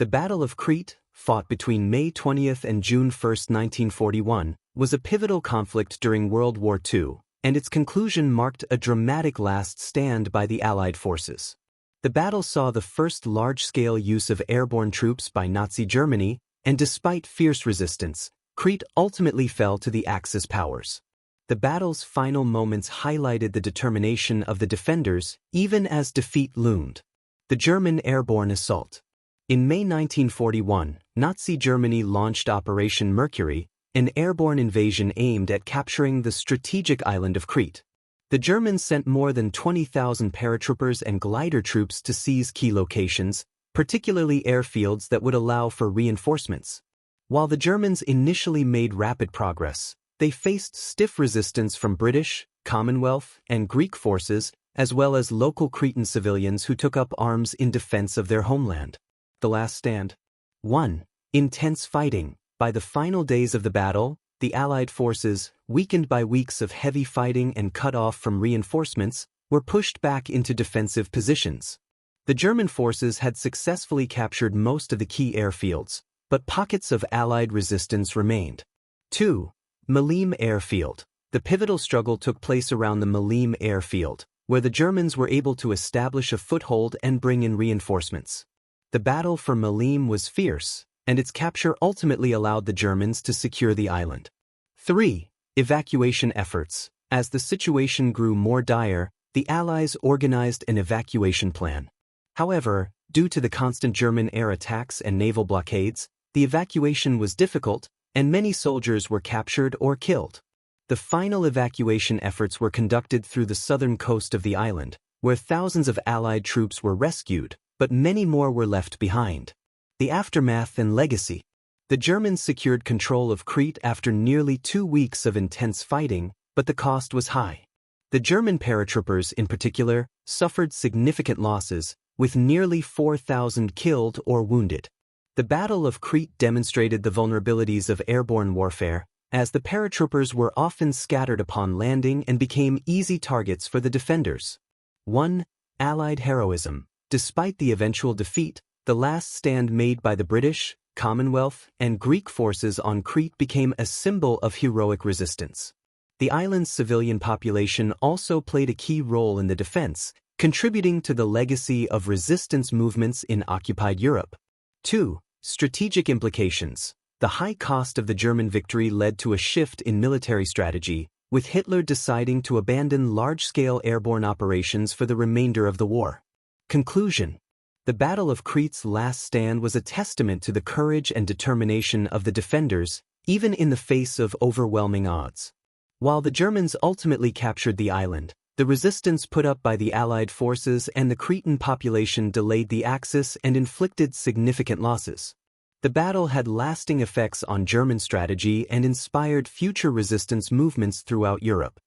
The Battle of Crete, fought between May 20th and June 1st, 1941, was a pivotal conflict during World War II, and its conclusion marked a dramatic last stand by the Allied forces. The battle saw the first large-scale use of airborne troops by Nazi Germany, and despite fierce resistance, Crete ultimately fell to the Axis powers. The battle's final moments highlighted the determination of the defenders, even as defeat loomed. The German airborne assault. In May 1941, Nazi Germany launched Operation Mercury, an airborne invasion aimed at capturing the strategic island of Crete. The Germans sent more than 20,000 paratroopers and glider troops to seize key locations, particularly airfields that would allow for reinforcements. While the Germans initially made rapid progress, they faced stiff resistance from British, Commonwealth, and Greek forces, as well as local Cretan civilians who took up arms in defense of their homeland. The last stand. 1. Intense fighting. By the final days of the battle, the Allied forces, weakened by weeks of heavy fighting and cut off from reinforcements, were pushed back into defensive positions. The German forces had successfully captured most of the key airfields, but pockets of Allied resistance remained. 2. Maleme Airfield. The pivotal struggle took place around the Maleme Airfield, where the Germans were able to establish a foothold and bring in reinforcements. The battle for Maleme was fierce, and its capture ultimately allowed the Germans to secure the island. 3. Evacuation efforts. As the situation grew more dire, the Allies organized an evacuation plan. However, due to the constant German air attacks and naval blockades, the evacuation was difficult, and many soldiers were captured or killed. The final evacuation efforts were conducted through the southern coast of the island, where thousands of Allied troops were rescued, but many more were left behind. The aftermath and legacy. The Germans secured control of Crete after nearly 2 weeks of intense fighting, but the cost was high. The German paratroopers, in particular, suffered significant losses, with nearly 4,000 killed or wounded. The Battle of Crete demonstrated the vulnerabilities of airborne warfare, as the paratroopers were often scattered upon landing and became easy targets for the defenders. 1. Allied heroism. Despite the eventual defeat, the last stand made by the British, Commonwealth, and Greek forces on Crete became a symbol of heroic resistance. The island's civilian population also played a key role in the defense, contributing to the legacy of resistance movements in occupied Europe. 2. Strategic implications. The high cost of the German victory led to a shift in military strategy, with Hitler deciding to abandon large-scale airborne operations for the remainder of the war. Conclusion. The Battle of Crete's last stand was a testament to the courage and determination of the defenders, even in the face of overwhelming odds. While the Germans ultimately captured the island, the resistance put up by the Allied forces and the Cretan population delayed the Axis and inflicted significant losses. The battle had lasting effects on German strategy and inspired future resistance movements throughout Europe.